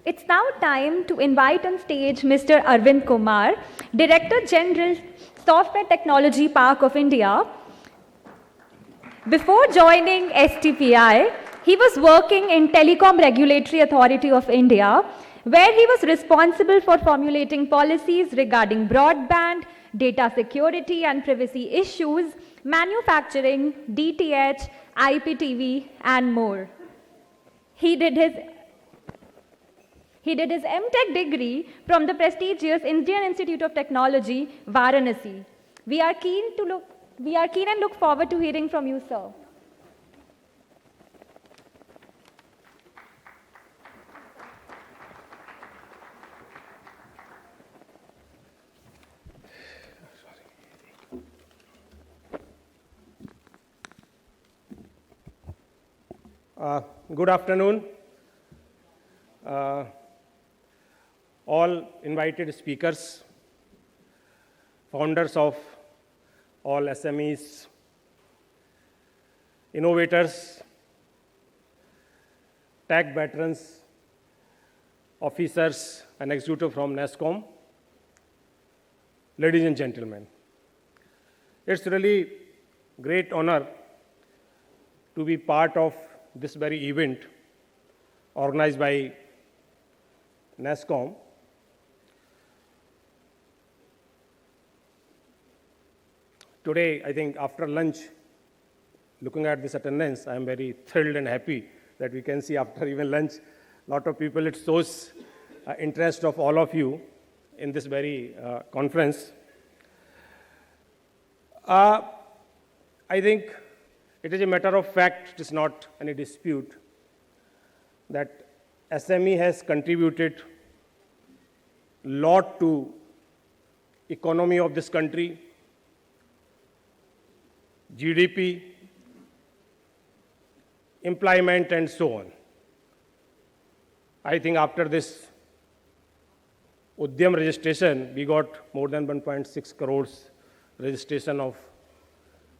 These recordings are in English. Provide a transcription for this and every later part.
It's now time to invite on stage Mr. Arvind Kumar, Director General, Software Technology Park of India. Before joining STPI, he was working in Telecom Regulatory Authority of India, where he was responsible for formulating policies regarding broadband, data security and privacy issues, manufacturing, DTH, IPTV, and more. He did his MTech degree from the prestigious Indian Institute of Technology, Varanasi. We are keen and look forward to hearing from you, sir. Good afternoon. All invited speakers, founders of all SMEs, innovators, tech veterans, officers, and executives from NASSCOM, ladies and gentlemen. It's really great honor to be part of this very event organized by NASSCOM. Today, I think after lunch, looking at this attendance, I am very thrilled and happy that we can see after even lunch, a lot of people. It shows interest of all of you in this very conference. I think it is a matter of fact, it is not any dispute, that SME has contributed a lot to economy of this country, GDP, employment, and so on. I think after this Udyam registration, we got more than 1.6 crores registration of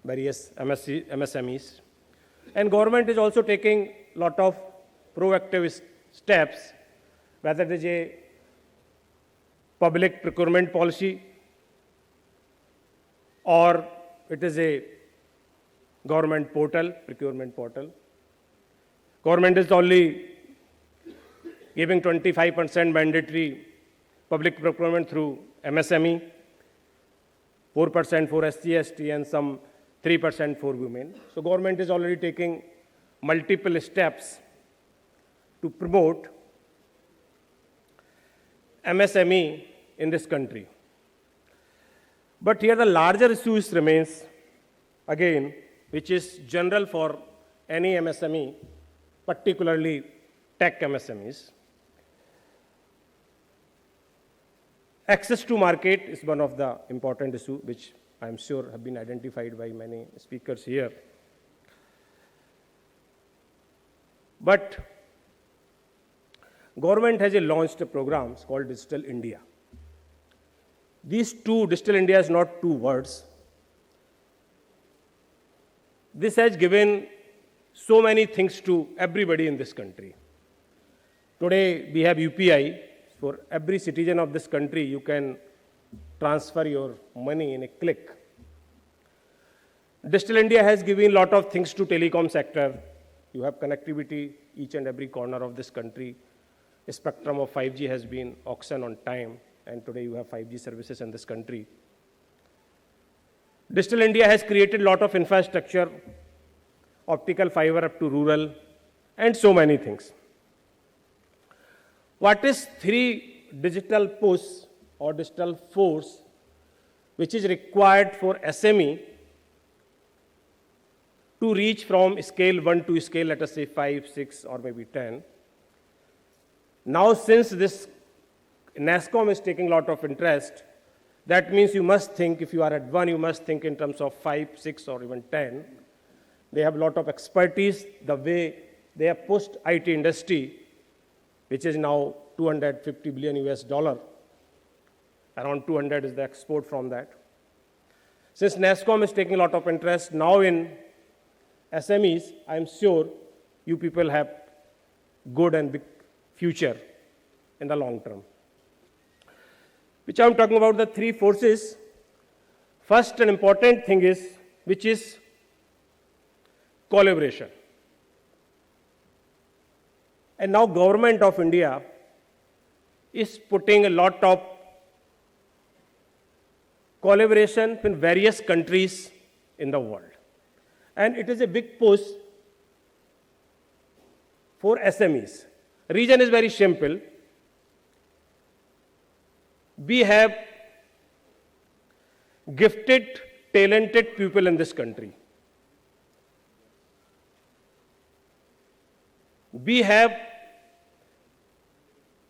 various MSMEs. And government is also taking a lot of proactive steps, whether it is a public procurement policy or it is a government portal, procurement portal. Government is only giving 25% mandatory public procurement through MSME, 4% for SC/ST, and some 3% for women. So government is already taking multiple steps to promote MSME in this country. But here the larger issue remains, again, which is general for any MSME, particularly tech MSMEs. Access to market is one of the important issues, which I'm sure have been identified by many speakers here. But government has launched a program called Digital India. These two, Digital India is not two words. This has given so many things to everybody in this country. Today, we have UPI. For every citizen of this country, you can transfer your money in a click. Digital India has given a lot of things to telecom sector. You have connectivity each and every corner of this country. A spectrum of 5G has been auctioned on time, and today you have 5G services in this country. Digital India has created a lot of infrastructure, optical fiber up to rural, and so many things. What is 3 digital push or digital force which is required for SME to reach from scale 1 to scale, let us say 5, 6, or maybe 10. Now, since this NASSCOM is taking a lot of interest, that means you must think, if you are at 1, you must think in terms of 5, 6, or even 10. They have a lot of expertise, the way they have pushed IT industry, which is now $250 billion US. Around 200 is the export from that. Since NASSCOM is taking a lot of interest now in SMEs, I'm sure you people have good and big future in the long term. Which I'm talking about the three forces. First, an important thing is, which is collaboration. And now government of India is putting a lot of collaboration in various countries in the world. And it is a big push for SMEs. Reason is very simple. We have gifted, talented people in this country. We have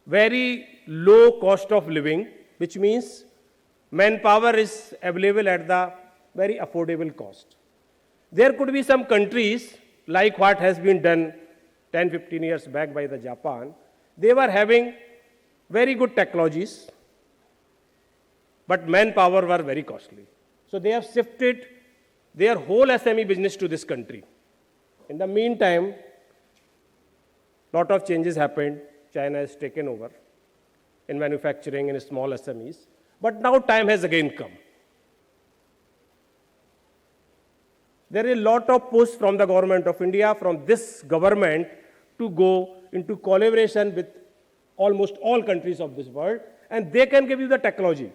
very low cost of living, which means manpower is available at the very affordable cost. There could be some countries, like what has been done 10, 15 years back by the Japan. They were having very good technologies, but manpower were very costly. So they have shifted their whole SME business to this country. In the meantime, lot of changes happened. China has taken over in manufacturing and small SMEs. But now time has again come. There is a lot of push from the government of India, from this government, to go into collaboration with almost all countries of this world, and they can give you the technology.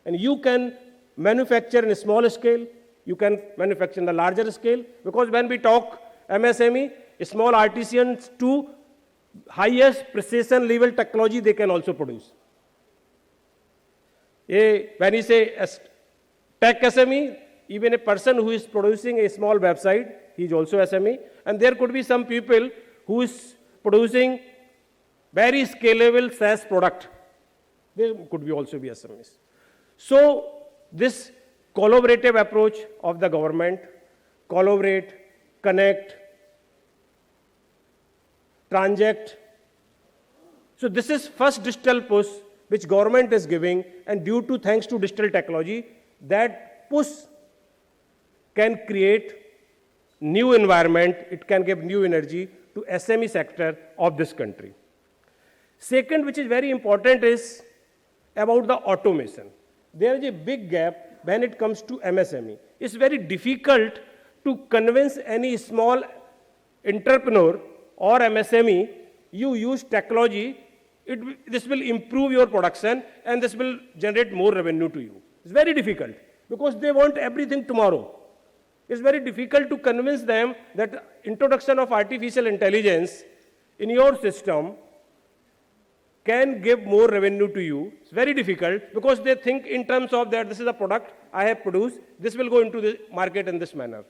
And you can manufacture in a small scale, you can manufacture in a larger scale, because when we talk MSME, small artisans to highest precision level technology they can also produce. When you say tech SME, even a person who is producing a small website, he is also SME. And there could be some people who is producing very scalable SaaS product. They could be also be SMEs. So this collaborative approach of the government, collaborate, connect, transact. So this is first digital push which government is giving, and due to thanks to digital technology, that push can create new environment, it can give new energy to SME sector of this country. Second, which is very important, is about the automation. There is a big gap when it comes to MSME. It's very difficult to convince any small entrepreneur or MSME, you use technology, this will improve your production and this will generate more revenue to you. It's very difficult because they want everything tomorrow. It's very difficult to convince them that introduction of artificial intelligence in your system can give more revenue to you. It's very difficult because they think in terms of that this is a product I have produced, this will go into the market in this manner.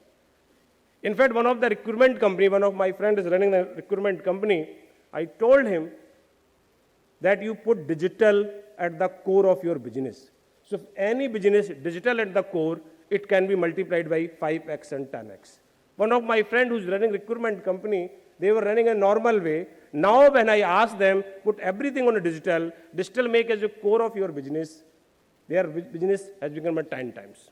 In fact, one of the recruitment company, one of my friends is running a recruitment company, I told him that you put digital at the core of your business. So if any business digital at the core, it can be multiplied by 5x and 10x. One of my friend who's running recruitment company, they were running a normal way. Now when I ask them, put everything on a digital make as a core of your business, their business has become 10 times.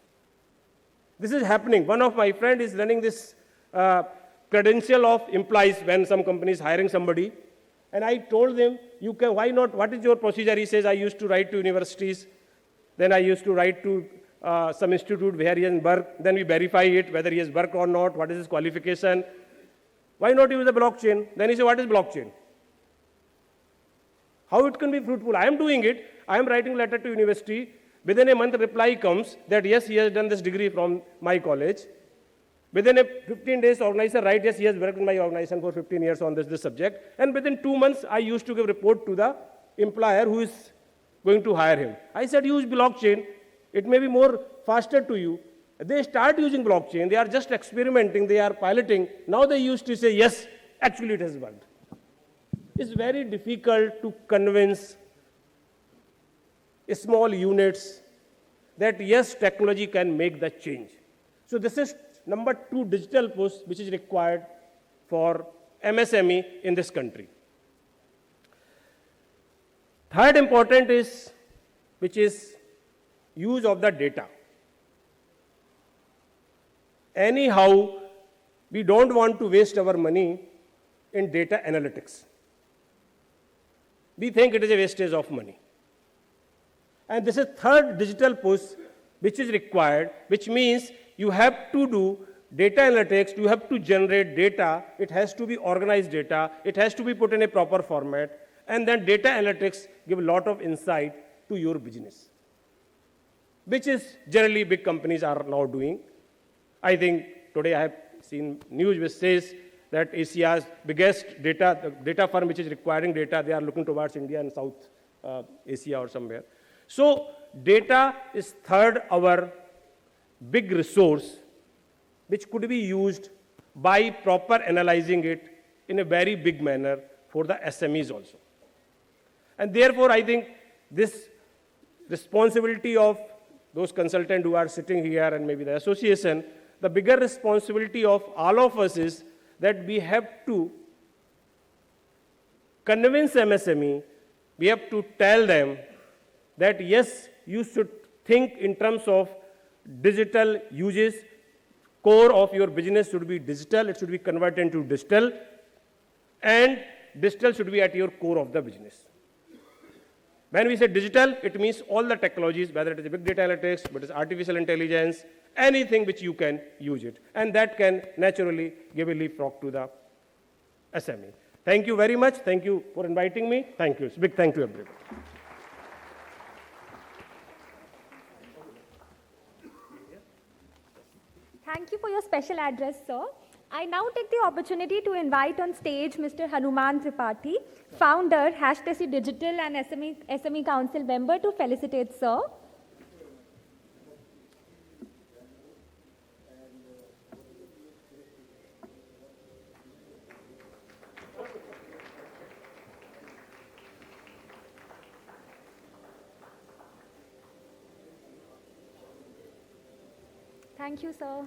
This is happening. One of my friend is running this credential of employees when some company is hiring somebody. And I told them, you can, why not, what is your procedure? He says, I used to write to universities. Then I used to write to some institute where he has worked. Then we verify it, whether he has worked or not, what is his qualification. Why not use the blockchain? Then he said, what is blockchain? How it can be fruitful? I am doing it. I am writing letter to university. Within a month, reply comes that yes, he has done this degree from my college. Within 15 days, organizer writes, yes, he has worked in my organization for 15 years on this subject. And within 2 months, I used to give report to the employer who is going to hire him. I said, use blockchain. It may be more faster to you. They start using blockchain. They are just experimenting. They are piloting. Now they used to say, yes, actually it has worked. It's very difficult to convince small units that yes, technology can make the change. So this is number 2 digital push which is required for MSME in this country. Third important is, which is use of the data. Anyhow, we don't want to waste our money in data analytics. we think it is a wastage of money. And this is third digital push which is required, which means you have to do data analytics, you have to generate data, it has to be organized data, it has to be put in a proper format, and then data analytics give a lot of insight to your business, which is generally big companies are now doing. I think today I have seen news which says that Asia's biggest data firm which is requiring data, they are looking towards India and South Asia or somewhere. So data is third our big resource which could be used by proper analyzing it in a very big manner for the SMEs also. And therefore, I think this responsibility of those consultants who are sitting here and maybe the association, the bigger responsibility of all of us is that we have to convince MSME, we have to tell them that yes, you should think in terms of digital uses, core of your business should be digital, it should be converted into digital, and digital should be at your core of the business. When we say digital, it means all the technologies, whether it is big data analytics, whether it is artificial intelligence, anything which you can use it. And that can naturally give a leapfrog to the SME. Thank you very much. Thank you for inviting me. Thank you. Big thank you, everyone. Thank you for your special address, sir. I now take the opportunity to invite on stage Mr. Hanuman Tripathi, founder, #TC Digital and SME Council member, to felicitate sir. Thank you, sir.